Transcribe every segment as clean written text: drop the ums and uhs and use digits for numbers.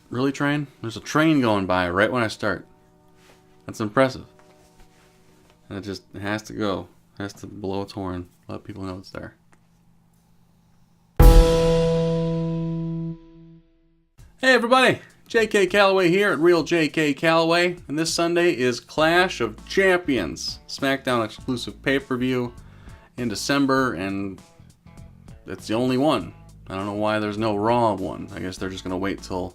Really, train? There's a train going by right when I start. That's impressive. And it has to go. It has to blow its horn. Let people know it's there. Hey everybody! JK Calloway here at Real JK Calloway. And this Sunday is Clash of Champions. SmackDown exclusive pay-per-view in December. And it's the only one. I don't know why there's no Raw one. I guess they're just going to wait till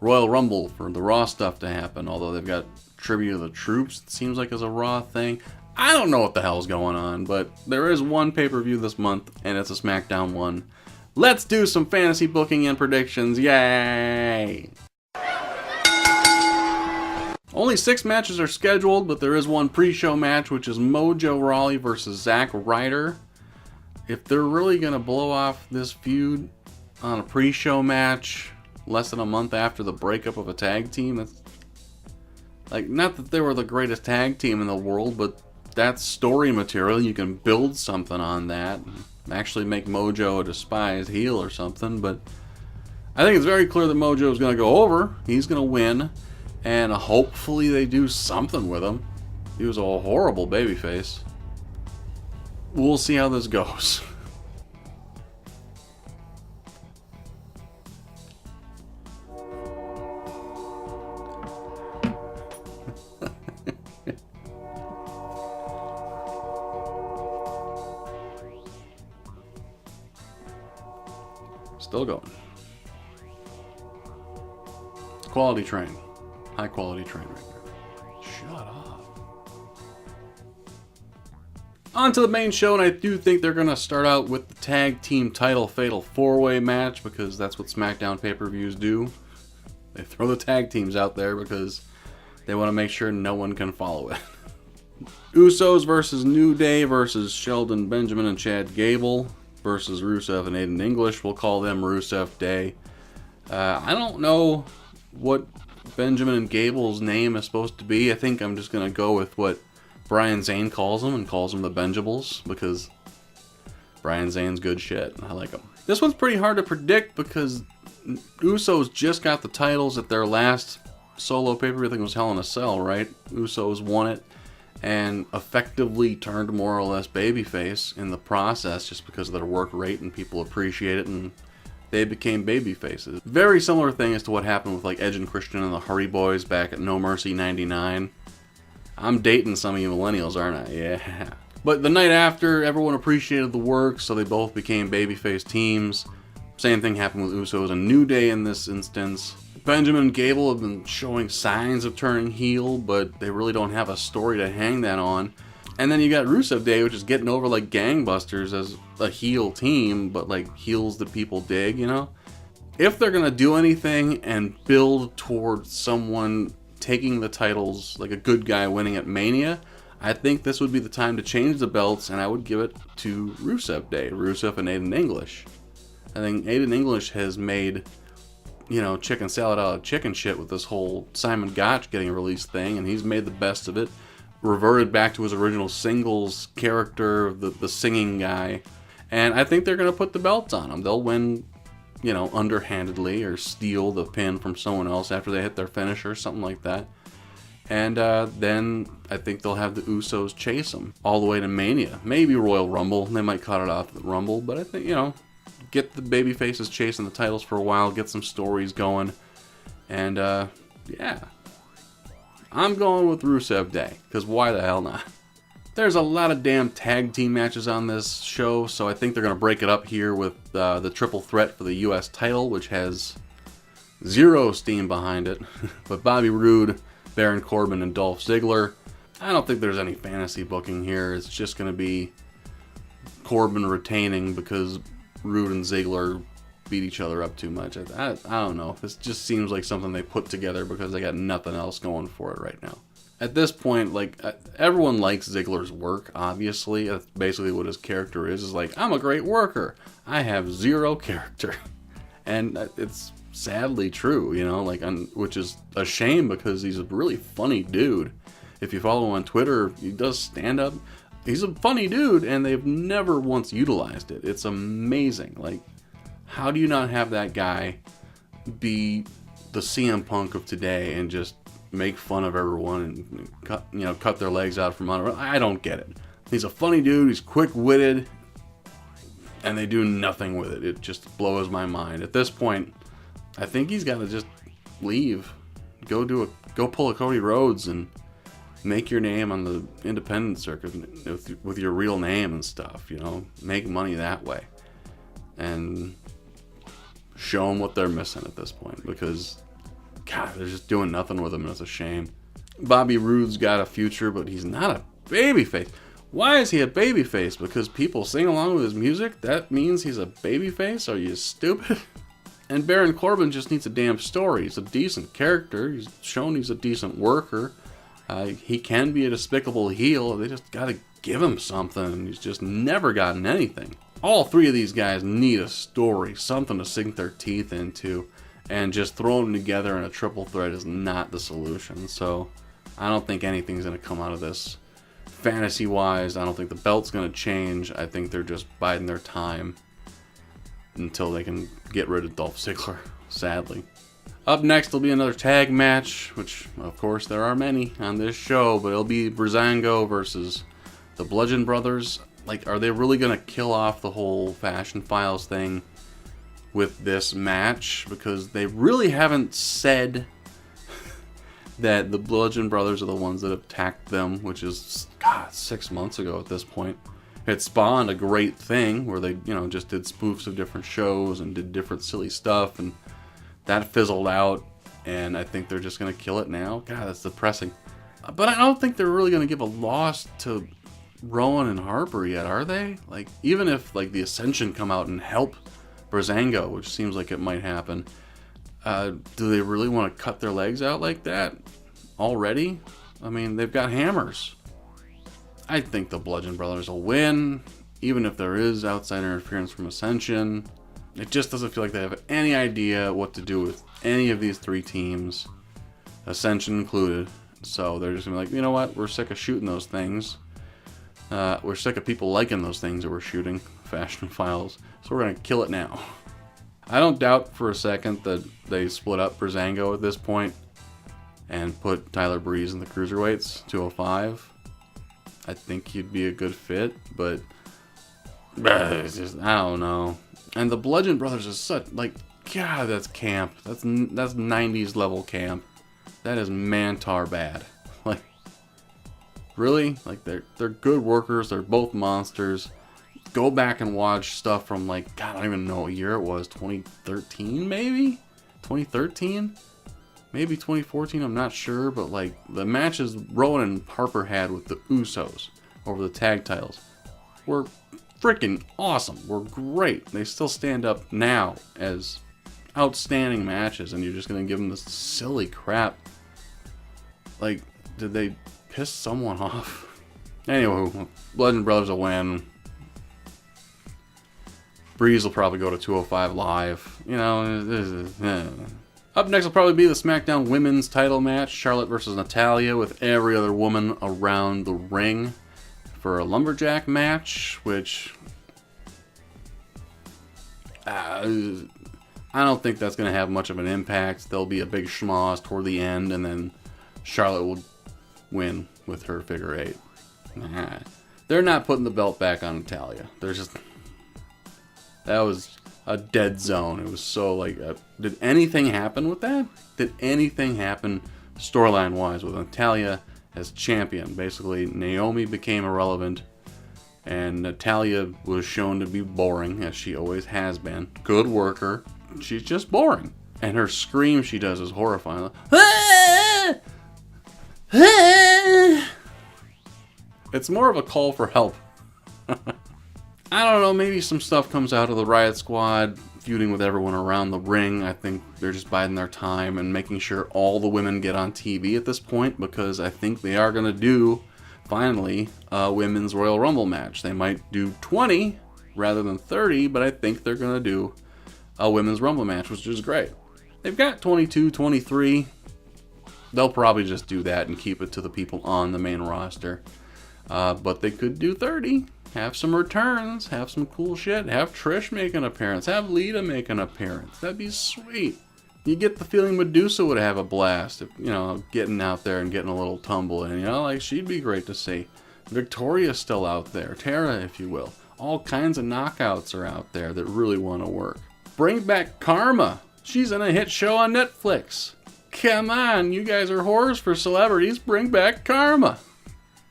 Royal Rumble for the Raw stuff to happen, although they've got Tribute of the Troops, it seems like is a Raw thing. I don't know what the hell's going on, but there is one pay-per-view this month, and it's a SmackDown one. Let's do some fantasy booking and predictions, yay! Only 6 matches are scheduled, but there is one pre-show match, which is Mojo Rawley versus Zack Ryder. If they're really going to blow off this feud on a pre-show match less than a month after the breakup of a tag team, it's like, not that they were the greatest tag team in the world, but that's story material. You can build something on that, actually make Mojo a despised heel or something. But I think it's very clear that Mojo is going to go over. He's going to win, and hopefully they do something with him. He was a horrible babyface. We'll see how this goes. Still going. Quality train. High quality train right there. Shut up. On to the main show, and I do think they're going to start out with the tag team title fatal 4-way match, because that's what SmackDown pay-per-views do. They throw the tag teams out there because they want to make sure no one can follow it. Usos versus New Day versus Shelton Benjamin and Chad Gable versus Rusev and Aiden English. We'll call them Rusev Day. I don't know what Benjamin and Gable's name is supposed to be. I think I'm just going to go with what Brian Zane calls them, and calls them the Benjables, because Brian Zane's good shit. I like him. This one's pretty hard to predict because Usos just got the titles at their last solo pay-per-view. I think it was Hell in a Cell, right? Usos won it and effectively turned more or less babyface in the process, just because of their work rate and people appreciate it, and they became babyfaces. Very similar thing as to what happened with like Edge and Christian and the Hardy Boys back at No Mercy 99. I'm dating some of you millennials, aren't I? Yeah. But the night after, everyone appreciated the work, so they both became babyface teams. Same thing happened with Usos and New Day in this instance. Benjamin and Gable have been showing signs of turning heel, but they really don't have a story to hang that on. And then you got Rusev Day, which is getting over like gangbusters as a heel team, but like heels that people dig, you know? If they're going to do anything and build towards someone taking the titles, like a good guy winning at Mania, I think this would be the time to change the belts, and I would give it to Rusev Day, Rusev and Aiden English. I think Aiden English has made, you know, chicken salad out of chicken shit with this whole Simon Gotch getting released thing, and he's made the best of it. Reverted back to his original singles character, the singing guy, and I think they're going to put the belts on him. They'll win, you know, underhandedly, or steal the pin from someone else after they hit their finisher, something like that. And then I think they'll have the Usos chase them all the way to Mania. Maybe Royal Rumble. They might cut it off at Rumble, but I think, you know, get the babyfaces chasing the titles for a while, get some stories going, and yeah. I'm going with Rusev Day, because why the hell not? There's a lot of damn tag team matches on this show, so I think they're going to break it up here with the triple threat for the US title, which has zero steam behind it. But Bobby Roode, Baron Corbin, and Dolph Ziggler. I don't think there's any fantasy booking here. It's just going to be Corbin retaining because Roode and Ziggler beat each other up too much. I don't know. This just seems like something they put together because they got nothing else going for it right now. At this point, like, everyone likes Ziggler's work, obviously. That's basically what his character is like, I'm a great worker. I have zero character. And it's sadly true, you know, like, which is a shame because he's a really funny dude. If you follow him on Twitter, he does stand up. He's a funny dude, and they've never once utilized it. It's amazing. Like, how do you not have that guy be the CM Punk of today and just make fun of everyone and cut their legs out from under. I don't get it. He's a funny dude. He's quick-witted, and they do nothing with it. It just blows my mind. At this point, I think he's got to just leave, go pull a Cody Rhodes and make your name on the independent circuit with your real name and stuff. Make money that way, and show them what they're missing at this point, because God, they're just doing nothing with him, and it's a shame. Bobby Roode's got a future, but he's not a babyface. Why is he a babyface? Because people sing along with his music? That means he's a babyface? Are you stupid? And Baron Corbin just needs a damn story. He's a decent character. He's shown he's a decent worker. He can be a despicable heel. They just gotta give him something. He's just never gotten anything. All three of these guys need a story, something to sink their teeth into. And just throwing them together in a triple threat is not the solution. So I don't think anything's going to come out of this. Fantasy-wise, I don't think the belt's going to change. I think they're just biding their time until they can get rid of Dolph Ziggler, sadly. Up next will be another tag match, which, of course, there are many on this show, but it'll be Breezango versus the Bludgeon Brothers. Are they really going to kill off the whole Fashion Files thing with this match? Because they really haven't said that the Bludgeon Brothers are the ones that attacked them, which is, 6 months ago at this point. It spawned a great thing where they, just did spoofs of different shows and did different silly stuff, and that fizzled out, and I think they're just going to kill it now. God, that's depressing. But I don't think they're really going to give a loss to Rowan and Harper yet, are they? Even if, the Ascension come out and help Breezango, which seems like it might happen, do they really want to cut their legs out like that already? I mean, they've got hammers. I think the Bludgeon Brothers will win, even if there is outside interference from Ascension. It just doesn't feel like they have any idea what to do with any of these three teams, Ascension included. So they're just going to be like, you know what, we're sick of shooting those things. We're sick of people liking those things that we're shooting, Fashion Files, so we're going to kill it now. I don't doubt for a second that they split up Breezango at this point and put Tyler Breeze in the Cruiserweights, 205. I think he'd be a good fit, but it's just, I don't know. And the Bludgeon Brothers is such, God, that's camp. That's 90s level camp. That is Mantar bad. Really? They're good workers. They're both monsters. Go back and watch stuff from God, I don't even know what year it was. 2013 maybe? 2013? Maybe 2014, I'm not sure. But the matches Rowan and Harper had with the Usos over the tag titles were freaking awesome. Were great. They still stand up now as outstanding matches, and you're just going to give them this silly crap. Did they piss someone off? Anyway, Bludgeon Brothers will win. Breeze will probably go to 205 Live. Up next will probably be the SmackDown Women's title match. Charlotte versus Natalya, with every other woman around the ring for a lumberjack match, which I don't think that's going to have much of an impact. There'll be a big schmoz toward the end, and then Charlotte will win with her figure eight. They're not putting the belt back on Natalya. That was a dead zone. It was so did anything happen with that? Did anything happen storyline wise with Natalya as champion? Basically, Naomi became irrelevant, and Natalya was shown to be boring, as she always has been. Good worker. She's just boring. And her scream she does is horrifying. It's more of a call for help. I don't know, maybe some stuff comes out of the Riot Squad feuding with everyone around the ring. I think they're just biding their time and making sure all the women get on TV at this point, because I think they are going to do, finally, a Women's Royal Rumble match. They might do 20 rather than 30, but I think they're going to do a Women's Rumble match, which is great. They've got 22, 23. They'll probably just do that and keep it to the people on the main roster. But they could do 30. Have some returns. Have some cool shit. Have Trish make an appearance. Have Lita make an appearance. That'd be sweet. You get the feeling Medusa would have a blast, if, you know, getting out there and getting a little tumble, and you know, like she'd be great to see. Victoria's still out there, Tara, if you will. All kinds of knockouts are out there that really want to work. Bring back Karma. She's in a hit show on Netflix. Come on, you guys are whores for celebrities. Bring back Karma.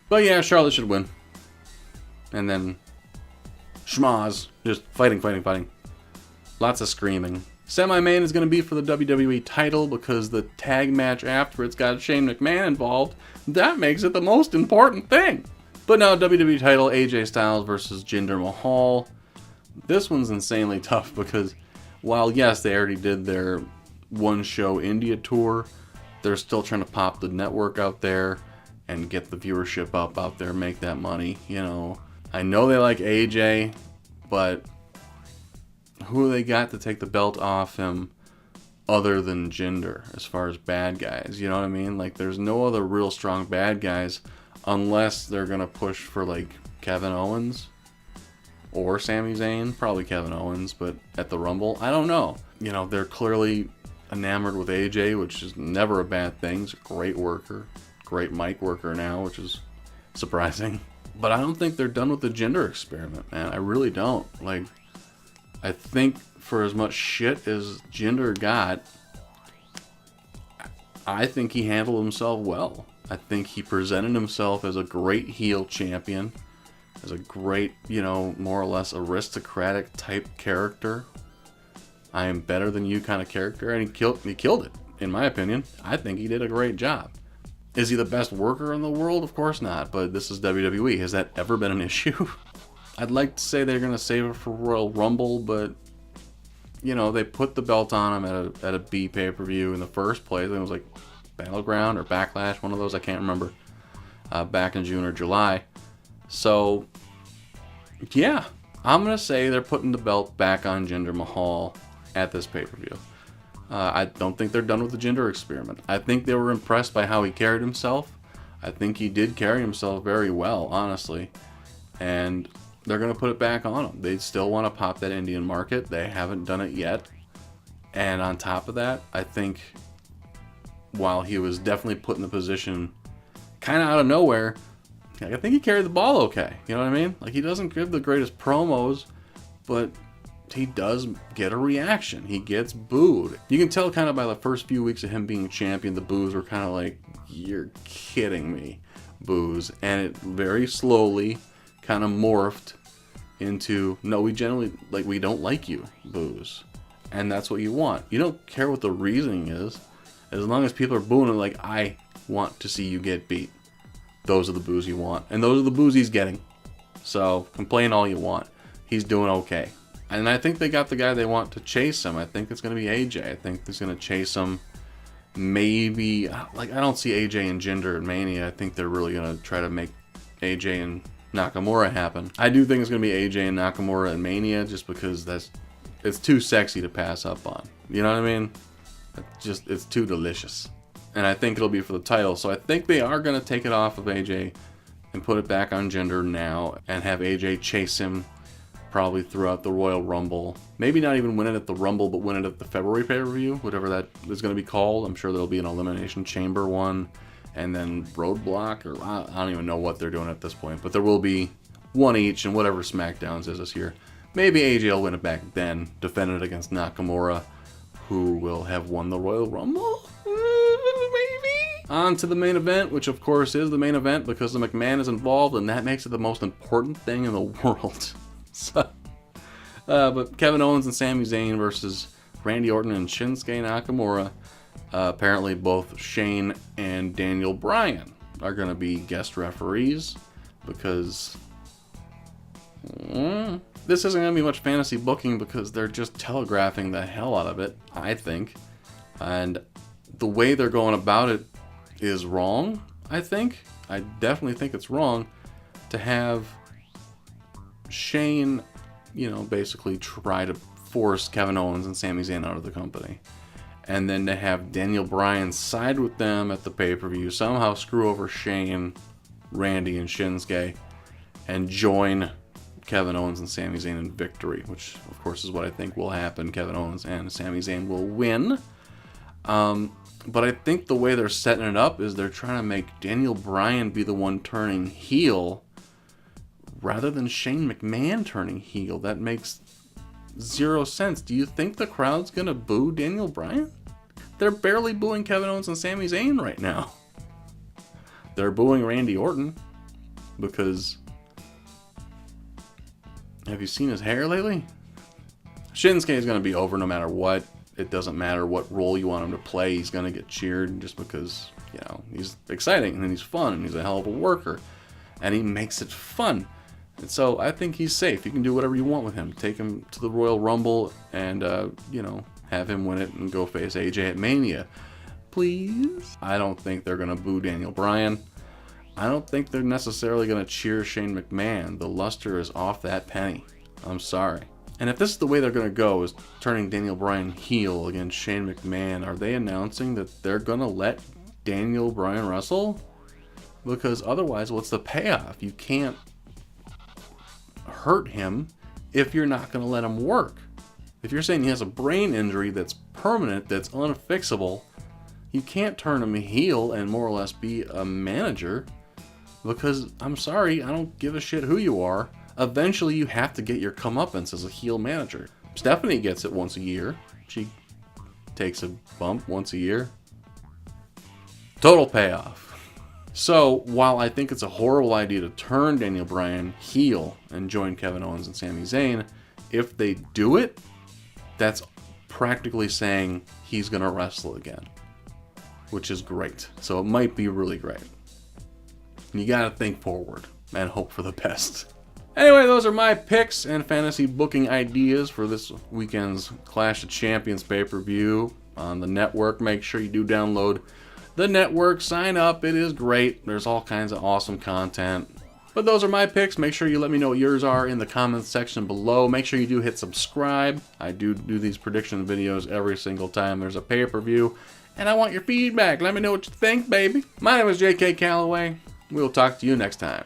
But yeah, Charlotte should win. And then schmaz, just fighting. Lots of screaming. Semi-main is going to be for the WWE title because the tag match after it's got Shane McMahon involved. That makes it the most important thing. But now WWE title, AJ Styles versus Jinder Mahal. This one's insanely tough because while yes, they already did their one-show India tour, they're still trying to pop the network out there and get the viewership up out there, make that money. You know, I know they like AJ, but who they got to take the belt off him other than Jinder as far as bad guys? You know what I mean? Like, there's no other real strong bad guys unless they're going to push for, like, Kevin Owens or Sami Zayn. Probably Kevin Owens, but at the Rumble, I don't know. You know, they're clearly enamored with AJ, which is never a bad thing. He's a great worker. Great mic worker now, which is surprising. But I don't think they're done with the Jinder experiment, man. I really don't. Like, I think for as much shit as Jinder got, I think he handled himself well. I think he presented himself as a great heel champion, as a great, you know, more or less aristocratic type character. I am better than you kind of character, and he killed it, in my opinion. I think he did a great job. Is he the best worker in the world? Of course not, but this is WWE. Has that ever been an issue? I'd like to say they're going to save it for Royal Rumble, but, you know, they put the belt on him at a B pay-per-view in the first place. I think it was like Battleground or Backlash, one of those, I can't remember, back in June or July. So, yeah, I'm going to say they're putting the belt back on Jinder Mahal at this pay-per-view. I don't think they're done with the Jinder experiment. I think they were impressed by how he carried himself. I think he did carry himself very well, honestly. And they're going to put it back on him. They still want to pop that Indian market. They haven't done it yet. And on top of that, I think while he was definitely put in the position kind of out of nowhere, I think he carried the ball okay. You know what I mean? Like, he doesn't give the greatest promos, but he does get a reaction. He gets booed. You can tell kind of by the first few weeks of him being champion, the boos were kind of like, you're kidding me, boos. And it very slowly kind of morphed into, no, we generally, like, we don't like you, boos. And that's what you want. You don't care what the reasoning is. As long as people are booing it, like, I want to see you get beat. Those are the boos you want. And those are the boos he's getting. So, complain all you want. He's doing okay. And I think they got the guy they want to chase him. I think it's going to be AJ. I think he's going to chase him. Maybe, like, I don't see AJ and Jinder in Mania. I think they're really going to try to make AJ and Nakamura happen. I do think it's going to be AJ and Nakamura in Mania just because it's too sexy to pass up on. You know what I mean? It's too delicious. And I think it'll be for the title. So I think they are going to take it off of AJ and put it back on Jinder now and have AJ chase him probably throughout the Royal Rumble. Maybe not even win it at the Rumble, but win it at the February pay-per-view, whatever that is going to be called. I'm sure there'll be an Elimination Chamber one, and then Roadblock, or I don't even know what they're doing at this point, but there will be one each, and whatever SmackDowns is this year. Maybe AJ will win it back then, defend it against Nakamura, who will have won the Royal Rumble? Maybe? On to the main event, which of course is the main event because the McMahon is involved, and that makes it the most important thing in the world. So, but Kevin Owens and Sami Zayn versus Randy Orton and Shinsuke Nakamura. Apparently both Shane and Daniel Bryan are going to be guest referees because this isn't going to be much fantasy booking because they're just telegraphing the hell out of it, I think. And the way they're going about it is wrong, I think. I definitely think it's wrong to have Shane, you know, basically try to force Kevin Owens and Sami Zayn out of the company. And then to have Daniel Bryan side with them at the pay-per-view, somehow screw over Shane, Randy, and Shinsuke, and join Kevin Owens and Sami Zayn in victory, which of course is what I think will happen. Kevin Owens and Sami Zayn will win. But I think the way they're setting it up is they're trying to make Daniel Bryan be the one turning heel rather than Shane McMahon turning heel. That makes zero sense. Do you think the crowd's going to boo Daniel Bryan? They're barely booing Kevin Owens and Sami Zayn right now. They're booing Randy Orton because... have you seen his hair lately? Shinsuke is going to be over no matter what. It doesn't matter what role you want him to play. He's going to get cheered just because, you know, he's exciting and he's fun and he's a hell of a worker. And he makes it fun. And so I think he's safe. You can do whatever you want with him. Take him to the Royal Rumble and, you know, have him win it and go face AJ at Mania. Please? I don't think they're going to boo Daniel Bryan. I don't think they're necessarily going to cheer Shane McMahon. The luster is off that penny. I'm sorry. And if this is the way they're going to go, is turning Daniel Bryan heel against Shane McMahon, are they announcing that they're going to let Daniel Bryan wrestle? Because otherwise, what's the payoff? You can't hurt him if you're not going to let him work. If you're saying he has a brain injury that's permanent, that's unfixable, you can't turn him heel and more or less be a manager. Because, I'm sorry, I don't give a shit who you are. Eventually, you have to get your comeuppance as a heel manager. Stephanie gets it once a year. She takes a bump once a year. Total payoff. So, while I think it's a horrible idea to turn Daniel Bryan heel and join Kevin Owens and Sami Zayn, if they do it, that's practically saying he's going to wrestle again. Which is great. So, it might be really great. You gotta think forward and hope for the best. Anyway, those are my picks and fantasy booking ideas for this weekend's Clash of Champions pay-per-view on the network. Make sure you do download the network. Sign up. It is great. There's all kinds of awesome content. But those are my picks. Make sure you let me know what yours are in the comments section below. Make sure you do hit subscribe. I do these prediction videos every single time there's a pay-per-view. And I want your feedback. Let me know what you think, baby. My name is J.K. Calloway. We'll talk to you next time.